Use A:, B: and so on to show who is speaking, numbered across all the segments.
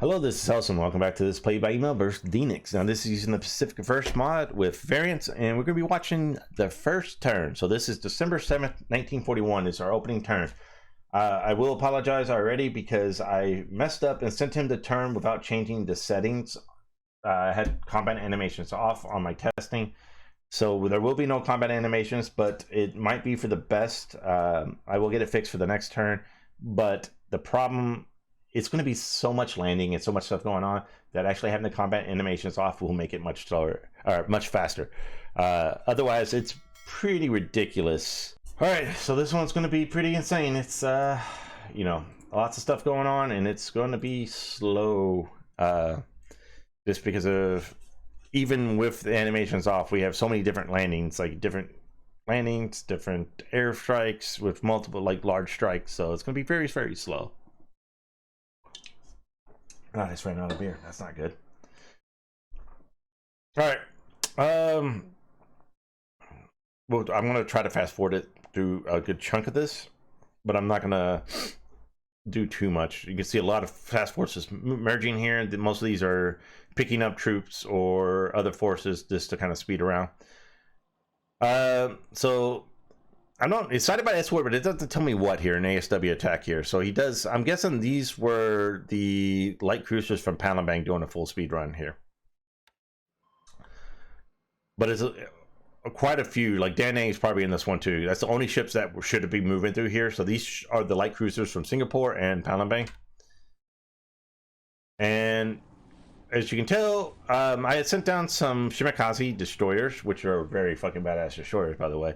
A: Hello, this is Hellsen. Welcome back to this PBEM Vs Deaniks. Now, this is using the Pacific First mod with variants, and we're going to be watching the first turn. So this is December 7th, 1941 is our opening turn. I will apologize already because I messed up and sent him the turn without changing the settings. I had combat animations off on my testing. So there will be no combat animations, but it might be for the best. I will get it fixed for the next turn, but the problem, it's going to be so much landing and so much stuff going on that actually having the combat animations off will make it much slower or much faster. Otherwise, it's pretty ridiculous. All right, so this one's going to be pretty insane. It's you know, lots of stuff going on, and it's going to be slow. Just because of, even with the animations off, we have so many different landings, like different landings, different airstrikes with multiple like large strikes. So it's going to be very, very slow. Oh, I just ran out of beer. That's not good. All right. Well, I'm going to try to fast forward it through a good chunk of this, but I'm not going to do too much. You can see a lot of fast forces merging here. Most of these are picking up troops or other forces just to kind of speed around. So I'm not excited by S-Word, but it doesn't tell me what here in ASW attack here. So he does, I'm guessing these were the light cruisers from Palembang doing a full speed run here. But it's quite a few, like Danang is probably in this one too. That's the only ships that should be moving through here. So these are the light cruisers from Singapore and Palembang. And as you can tell, I had sent down some Shimakaze destroyers, which are very fucking badass destroyers, by the way.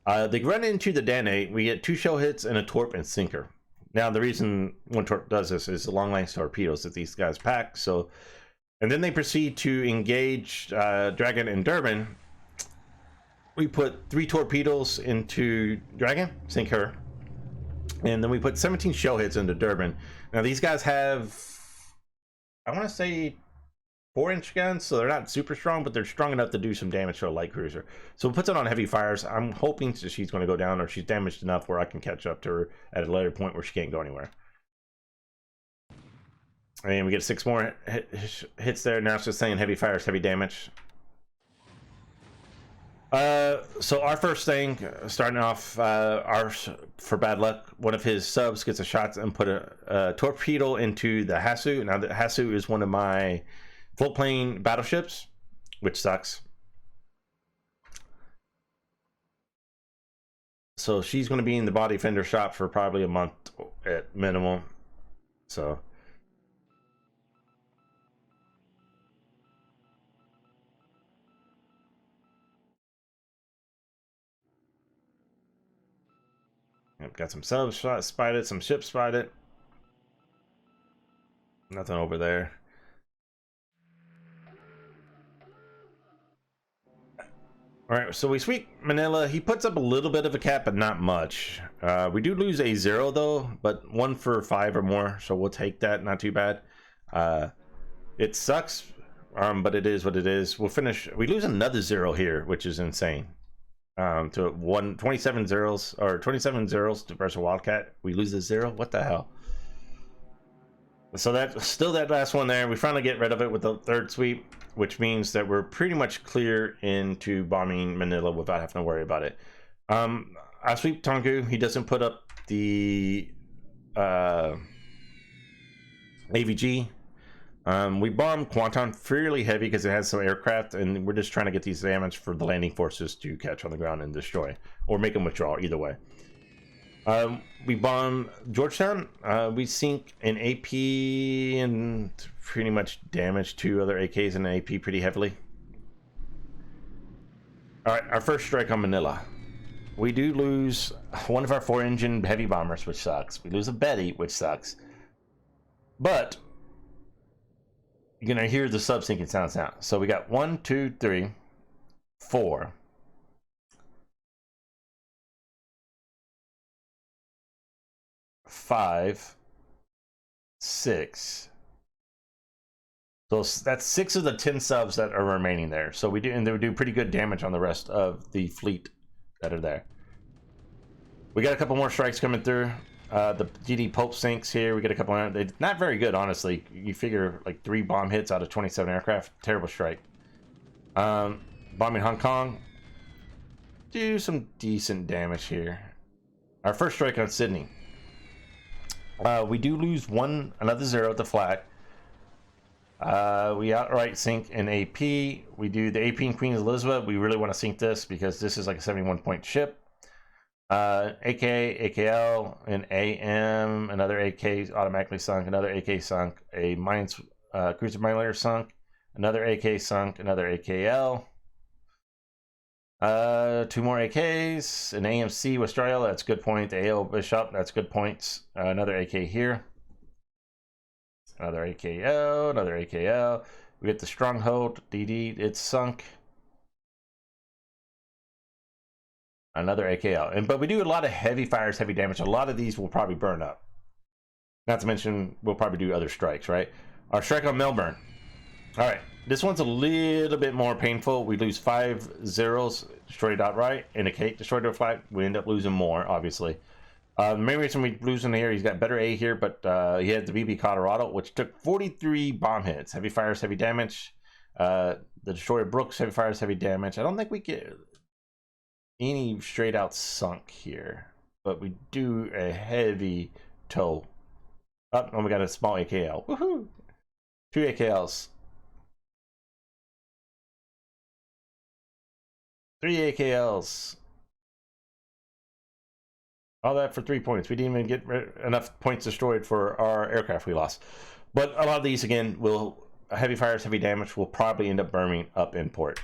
A: They run into the Danang. We get 2 shell hits and a torp and sinker. Now, the reason one torp does this is the long-range torpedoes that these guys pack. So, and then they proceed to engage Dragon and Durban. We put 3 torpedoes into Dragon, sink her, and then we put 17 shell hits into Durban. Now, these guys have, I want to say, 4-inch guns, so they're not super strong, but they're strong enough to do some damage to a light cruiser. So it puts it on heavy fires. I'm hoping that she's going to go down, or she's damaged enough where I can catch up to her at a later point where she can't go anywhere. And we get 6 more hits there. Now it's just saying heavy fires, heavy damage. So our first thing, starting off, for bad luck, one of his subs gets a shot and put a torpedo into the Hasu. Now the Hasu is one of my full plane battleships, which sucks. So she's going to be in the body fender shop for probably a month at minimum. So I've got some subs spotted, some ships spotted. Nothing over there. All right, so we sweep Manila. He puts up a little bit of a cap, but not much. We do lose a 0 though, but 1 for 5 or more, so we'll take that. Not too bad. It sucks, but it is what it is. We'll finish. We lose another 0 here, which is insane. To 27 zeros or 27 zeros to versus Wildcat. We lose a 0. What the hell? So that's still that last one there. We finally get rid of it with the 3rd sweep, which means that we're pretty much clear into bombing Manila without having to worry about it. I sweep Tongu. He doesn't put up the AVG. We bomb Kwanton fairly heavy because it has some aircraft, and we're just trying to get these damage for the landing forces to catch on the ground and destroy, or make them withdraw, either way. We bomb Georgetown. We sink an AP and pretty much damage 2 other AKs and an AP pretty heavily. All right, our first strike on Manila. We do lose one of our 4-engine heavy bombers, which sucks. We lose a Betty, which sucks. But you're gonna hear the sub sinking sounds now. So we got 1, 2, 3, 4. 5, 6. So that's 6 of the 10 subs that are remaining there. So we do, and they would do pretty good damage on the rest of the fleet that are there. We got a couple more strikes coming through. The DD Pope sinks here. We get a couple of, they're not very good, honestly. You figure like 3 bomb hits out of 27 aircraft. Terrible strike. Bombing Hong Kong. Do some decent damage here. Our first strike on Sydney. We do lose another 0 at the flag. We outright sink an AP. We do the AP and Queen Elizabeth. We really want to sink this because this is like a 71-point ship. AK, AKL, an AM, another AK automatically sunk, another AK sunk, a cruiser miner sunk, another AK sunk, another AKL. 2 more AKs, an AMC with Australia, that's good point. The AO Bishop, that's good points. Another AK here. Another AKL, another AKL. We get the Stronghold, DD, it's sunk. Another AKL. But we do a lot of heavy fires, heavy damage. A lot of these will probably burn up. Not to mention, we'll probably do other strikes, right? Our strike on Melbourne. All right, this one's a little bit more painful. We lose 5 zeros, destroyed outright, and a Kate destroyed our flag. We end up losing more, obviously. The main reason we lose in here, he's got better A here, but he had the BB Colorado, which took 43 bomb hits. Heavy fires, heavy damage. The destroyer Brooks, heavy fires, heavy damage. I don't think we get any straight out sunk here, but we do a heavy tow. Oh, and we got a small AKL. Woohoo! 2 AKLs. 3 AKLs. All that for 3 points. We didn't even get enough points destroyed for our aircraft we lost. But a lot of these, again, heavy fires, heavy damage, will probably end up burning up in port.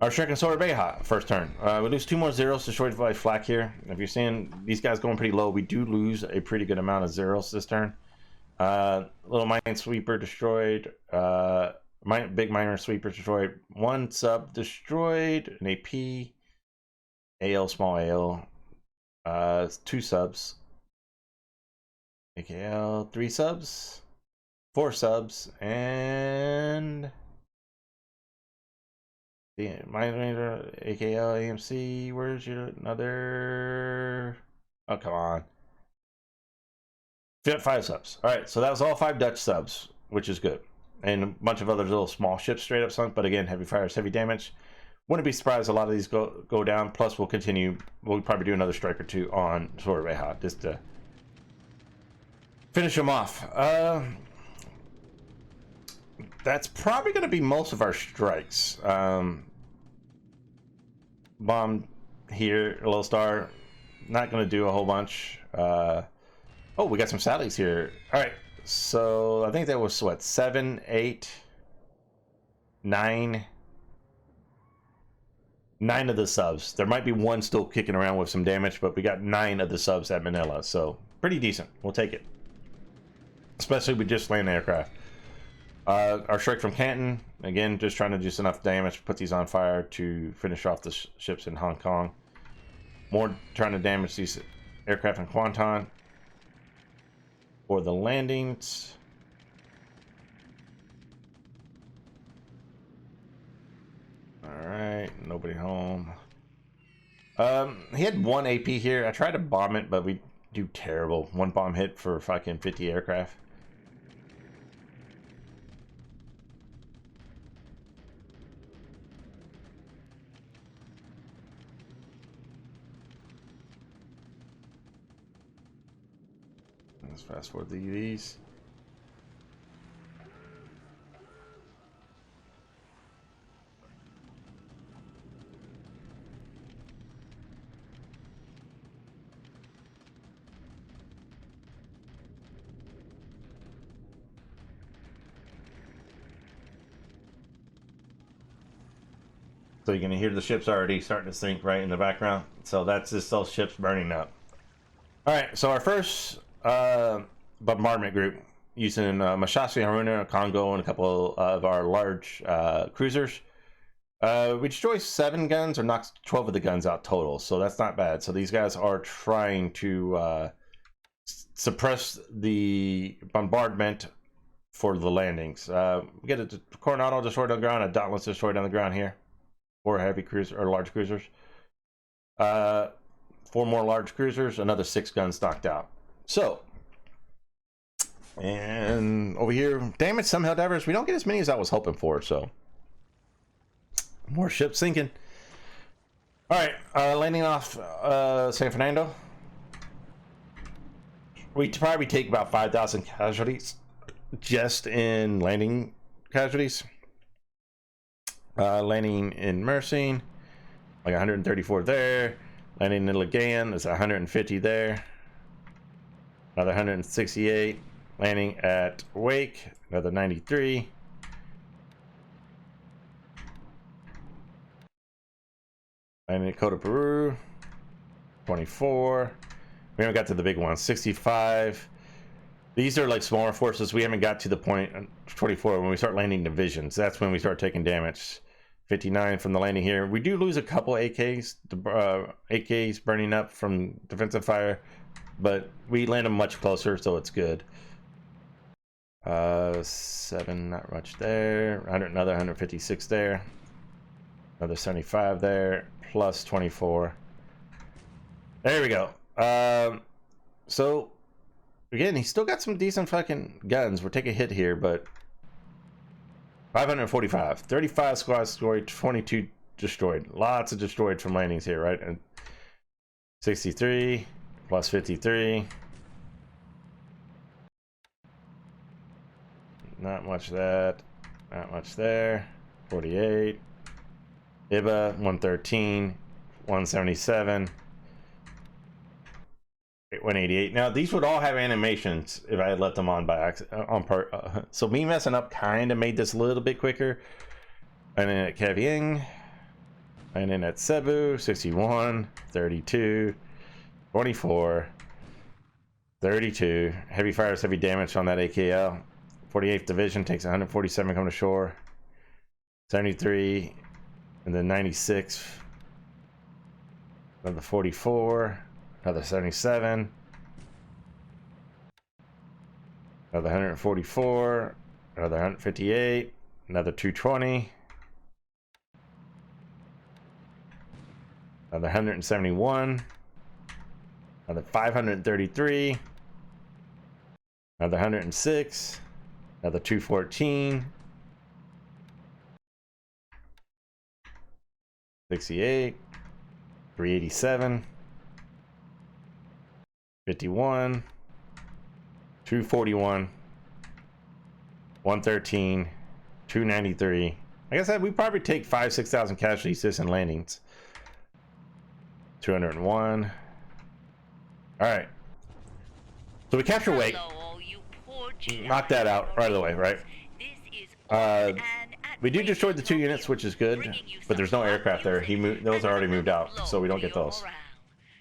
A: Our Shrek and Sword Beha, first turn. We lose 2 more zeros destroyed by flak here. If you're seeing these guys going pretty low, we do lose a pretty good amount of zeros this turn. Little mine sweeper destroyed. Big miner sweeper destroyed. 1 sub destroyed. An AP. AL, small AL. 2 subs. AKL, 3 subs. 4 subs. And the miner, AKL, AMC. Where's your another? Oh, come on. 5 subs. All right, so that was all 5 Dutch subs, which is good. And a bunch of other little small ships straight up sunk, but again, heavy fires, heavy damage. Wouldn't be surprised a lot of these go down. Plus, we'll continue. We'll probably do another strike or 2 on Sorbeha just to finish them off. That's probably going to be most of our strikes. Bomb here, a little star. Not going to do a whole bunch. Oh, we got some Sallies here. All right, so I think that was what, 7, 8, 9. 9 of the subs. There might be 1 still kicking around with some damage, but we got 9 of the subs at Manila, so pretty decent. We'll take it, especially with just land aircraft. Our strike from Canton, again, just trying to do enough damage to put these on fire to finish off the ships in Hong Kong. More trying to damage these aircraft in Kuantan for the landings. All right, nobody home. He had 1 AP here. I tried to bomb it, but we do terrible. 1 bomb hit for fucking 50 aircraft. Let's fast forward these. So you're gonna hear the ships already starting to sink right in the background. So that's just those ships burning up. All right, so our first bombardment group using Masasi Haruna, Congo, and a couple of our large cruisers. We destroy 7 guns or knocks 12 of the guns out total, so that's not bad. So these guys are trying to suppress the bombardment for the landings. We get a Coronado destroyed on the ground, a Dauntless destroyed on the ground here. 4 heavy cruisers or large cruisers. 4 4 more large cruisers, another 6 guns knocked out. So, and over here, damage some hell divers. We don't get as many as I was hoping for, so more ships sinking. All right, landing off San Fernando. We probably take about 5,000 casualties just in landing casualties. Landing in Mercing, like 134 there. Landing in Ligan is 150 there. Another 168. Landing at Wake, another 93. Landing at Coto Peru, 24. We haven't got to the big ones. 65. These are like smaller forces. We haven't got to the point 24 when we start landing divisions. That's when we start taking damage. 59 from the landing here. We do lose a couple AKs. AKs burning up from defensive fire, but we land them much closer, so it's good. 7, not much there. Another 156 there. Another 75 there. Plus 24. There we go. So again, he's still got some decent fucking guns. We're taking a hit here, but 545, 35 squads destroyed, 22 destroyed. Lots of destroyed from landings here, right? And 63 plus 53. Not much that. Not much there. 48. Iba 113, 177. 188. Now these would all have animations if I had left them on by accident. So me messing up kind of made this a little bit quicker. And then at Kavieng, and then at Cebu, 61, 32, 24, 32. Heavy fires, heavy damage on that AKL. 48th Division takes 147 coming to shore. 73, and then 96. Another 44. Another 77. Another 144. Another 158. Another 220. Another 171. Another 533. Another 106. Another 214. 68. 387. 51, 241, 113, 293. Like I said, we probably take 5,000-6,000 casualties just in landings. 201. All right. So we capture Wake. Knock that out right away, right? We do destroy the 2 units, which is good, but there's no aircraft there. Those are already moved out, so we don't get those.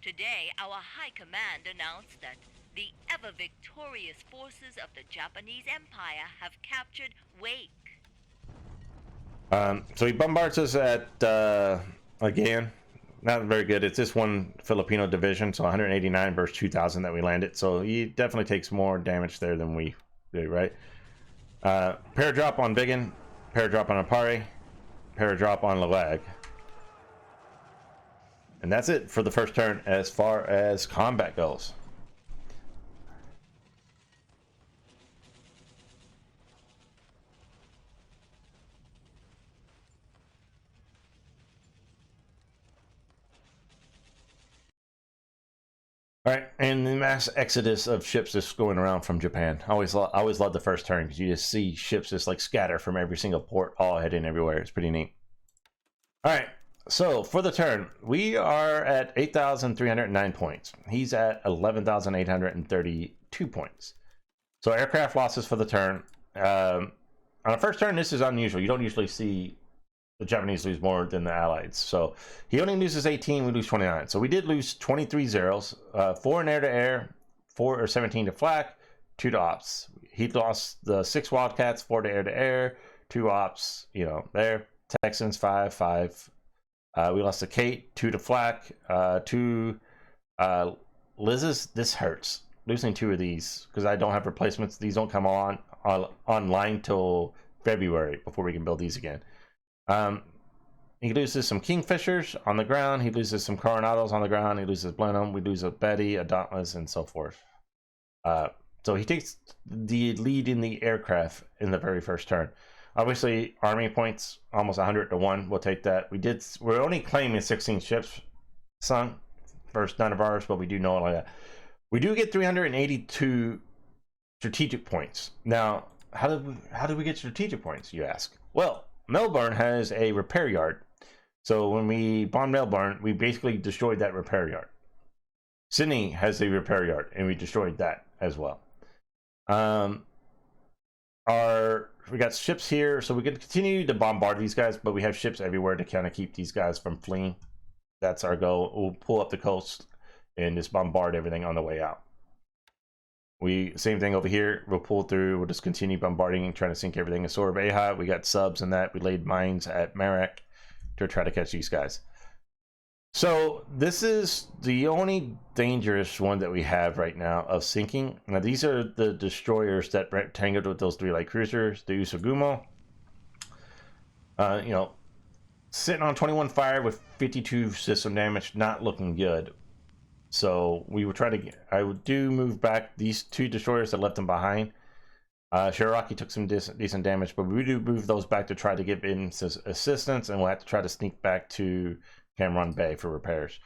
B: Today, our High Command announced that the ever-victorious forces of the Japanese Empire have captured Wake.
A: So he bombards us at, again, not very good. It's just one Filipino division, so 189 versus 2,000 that we landed. So he definitely takes more damage there than we do, right? Paradrop on Biggin, paradrop on Apari, paradrop on Lalag. And that's it for the first turn as far as combat goes. All right, and the mass exodus of ships just going around from Japan. I always love the first turn because you just see ships just like scatter from every single port, all heading everywhere. It's pretty neat. All right. So for the turn, we are at 8,309 points. He's at 11,832 points. So aircraft losses for the turn. On a first turn, this is unusual. You don't usually see the Japanese lose more than the Allies. So he only loses 18, we lose 29. So we did lose 23 zeros, 4 in air-to-air, 4 or 17 to flak, 2 to ops. He lost the 6 Wildcats, 4 to air-to-air, 2 ops, you know, there. Texans, 5, 5. We lost a Kate, 2 to flak, 2 Liz's. This hurts. Losing 2 of these because I don't have replacements. These don't come online till February before we can build these again. He loses some Kingfishers on the ground. He loses some Coronados on the ground. He loses Blenheim. We lose a Betty, a Dauntless, and so forth. So he takes the lead in the aircraft in the very first turn. Obviously, army points almost 100 to 1. We'll take that. We're only claiming 16 ships sunk. First none of ours, but we do know it like that. We do get 382 strategic points. Now, how do we get strategic points, you ask? Well, Melbourne has a repair yard. So when we bombed Melbourne, we basically destroyed that repair yard. Sydney has a repair yard, and we destroyed that as well. We got ships here, so we can continue to bombard these guys, but we have ships everywhere to kind of keep these guys from fleeing. That's our goal. We'll pull up the coast and just bombard everything on the way out. Same thing over here. We'll pull through. We'll just continue bombarding and trying to sink everything in Sword of Ahai. We got subs and that. We laid mines at Marak to try to catch these guys. So this is the only dangerous one that we have right now of sinking. Now these are the destroyers that tangled with those 3 light cruisers, the Usagumo. Sitting on 21 fire with 52 system damage, not looking good. So we will try to I would move back these 2 destroyers that left them behind. Shigaraki took some decent damage, but we do move those back to try to give in assistance, and we'll have to try to sneak back to Cameron Bay for repairs.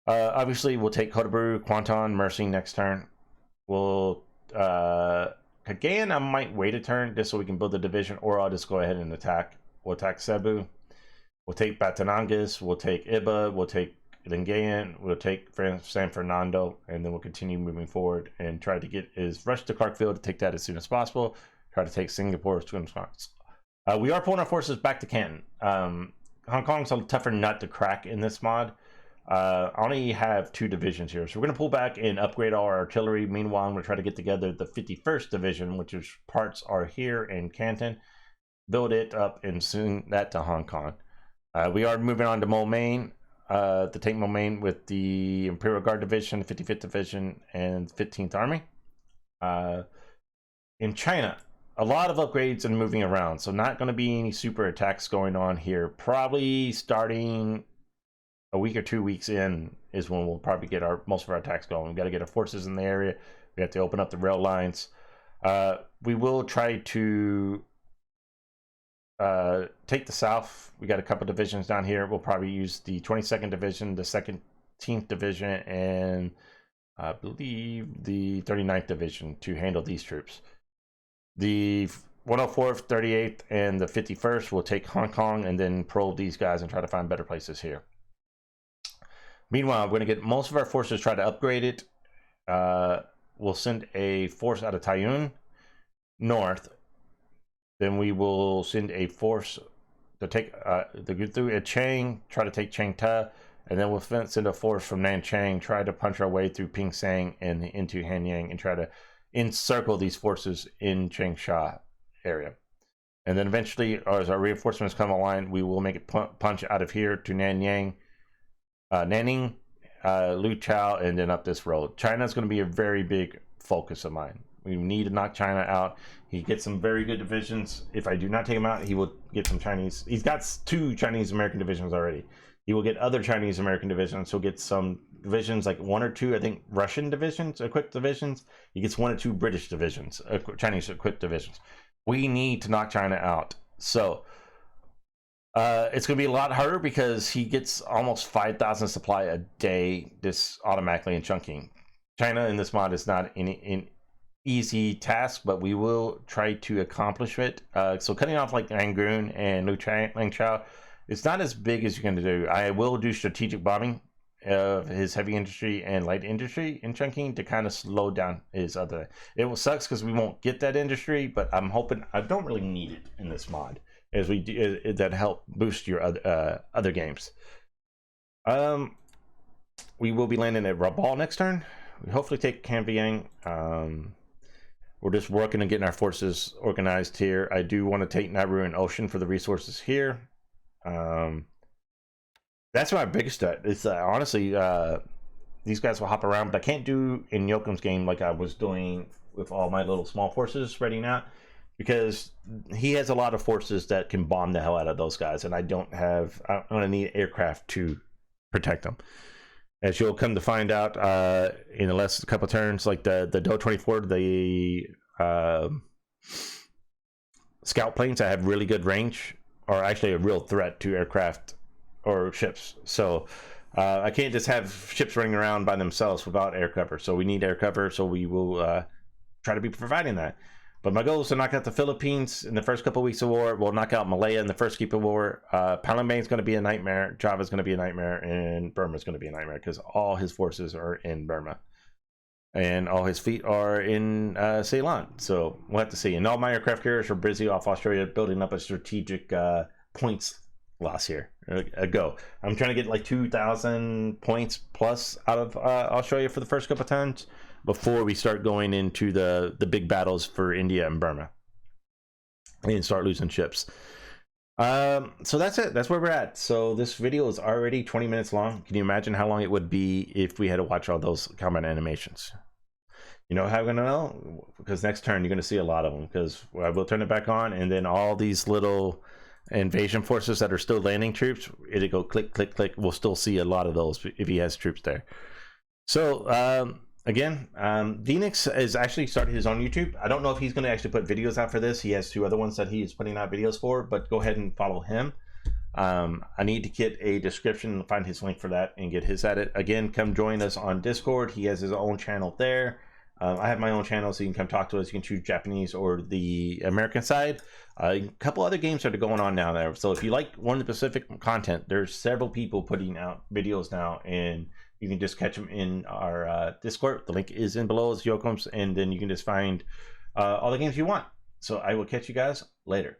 A: Obviously, we'll take Kodaburu, Kwanton, Mercy next turn. We'll Kagayan, I might wait a turn just so we can build a division, or I'll just go ahead and attack. We'll attack Cebu. We'll take Batanangas. We'll take Iba. We'll take Lingayen. We'll take San Fernando, and then we'll continue moving forward and try to rush to Clarkville to take that as soon as possible. Try to take Singapore as soon as possible. We are pulling our forces back to Canton. Hong Kong's a tougher nut to crack in this mod. I only have 2 divisions here, so we're going to pull back and upgrade all our artillery. Meanwhile, I'm going to try to get together the 51st Division, which is parts are here in Canton, build it up, and send that to Hong Kong. We are moving on to Moulmein, to take Moulmein with the Imperial Guard Division, 55th Division, and 15th Army. In China, a lot of upgrades and moving around, so not going to be any super attacks going on here. Probably starting a week or 2 weeks in is when we'll probably get most of our attacks going. We've got to get our forces in the area. We have to open up the rail lines. We will try to take the south. We got a couple divisions down here. We'll probably use the 22nd Division, the 17th Division, and I believe the 39th Division to handle these troops. The 104th, 38th, and the 51st will take Hong Kong and then probe these guys and try to find better places here. Meanwhile, we're going to get most of our forces, try to upgrade it. We'll send a force out of Taiyuan north. Then we will send a force to take through Chang, try to take Changte, and then we'll send a force from Nanchang, try to punch our way through Pingsang and into Hanyang and try to encircle these forces in Changsha area. And then eventually, as our reinforcements come online, we will make a punch out of here to Nanning, Lu Chao, and then up this road. China is going to be a very big focus of mine. We need to knock China out. He gets some very good divisions. If I do not take him out, he will get some Chinese. He's got 2 Chinese American divisions already. He will get other Chinese American divisions. He'll get some divisions, like 1 or 2, I think, Russian divisions, equipped divisions. He gets 1 or 2 British divisions, Chinese equipped divisions. We need to knock China out. So it's going to be a lot harder because he gets almost 5,000 supply a day, this automatically in chunking. China in this mod is not an easy task, but we will try to accomplish it. So cutting off like Rangoon and Lang Chao, it's not as big as you're going to do. I will do strategic bombing of his heavy industry and light industry in chunking to kind of slow down his other. It will sucks because we won't get that industry, but I'm hoping I don't really need it in this mod as we do that help boost your other games. We will be landing at Rabaul next turn. We hopefully take Canviang. We're just working on getting our forces organized here. I do want to take Nauru and Ocean for the resources here. That's my biggest threat. It's honestly, these guys will hop around, but I can't do in Yoakum's game like I was doing with all my little small forces spreading out. because he has a lot of forces that can bomb the hell out of those guys, and I'm gonna need aircraft to protect them. As you'll come to find out in the last couple of turns, like the Do-24, the scout planes that have really good range are actually a real threat to aircraft or ships. So I can't just have ships running around by themselves without air cover. So we need air cover, so we will try to be providing that. But my goal is to knock out the Philippines in the first couple of weeks of war. We'll knock out Malaya in the first week of war. Palembang is going to be a nightmare. Java is going to be a nightmare. And Burma is going to be a nightmare because all his forces are in Burma. And all his fleet are in Ceylon. So we'll have to see. And all my aircraft carriers are busy off Australia building up a strategic points loss here. Go. I'm trying to get like 2,000 points plus out of Australia for the first couple of times before we start going into the big battles for India and Burma and start losing ships. So that's it. That's where we're at. So this video is already 20 minutes long. Can you imagine how long it would be if we had to watch all those combat animations? You know how I'm gonna know? Because next turn you're gonna see a lot of them, because I will turn it back on, and then all these little invasion forces that are still landing troops, it'll go click click click. We'll still see a lot of those if he has troops there. So again, Deaniks has actually started his own YouTube. I don't know if he's going to actually put videos out for this. He has 2 other ones that he is putting out videos for, but go ahead and follow him. I need to get a description and find his link for that and get his at it. Again, come join us on Discord. He has his own channel there. I have my own channel, so you can come talk to us. You can choose Japanese or the American side. A couple other games that are going on now there. So if you like one of the Pacific content, there's several people putting out videos now, and you can just catch them in our Discord. The link is in below as Yokoms, and then you can just find all the games you want. So I will catch you guys later.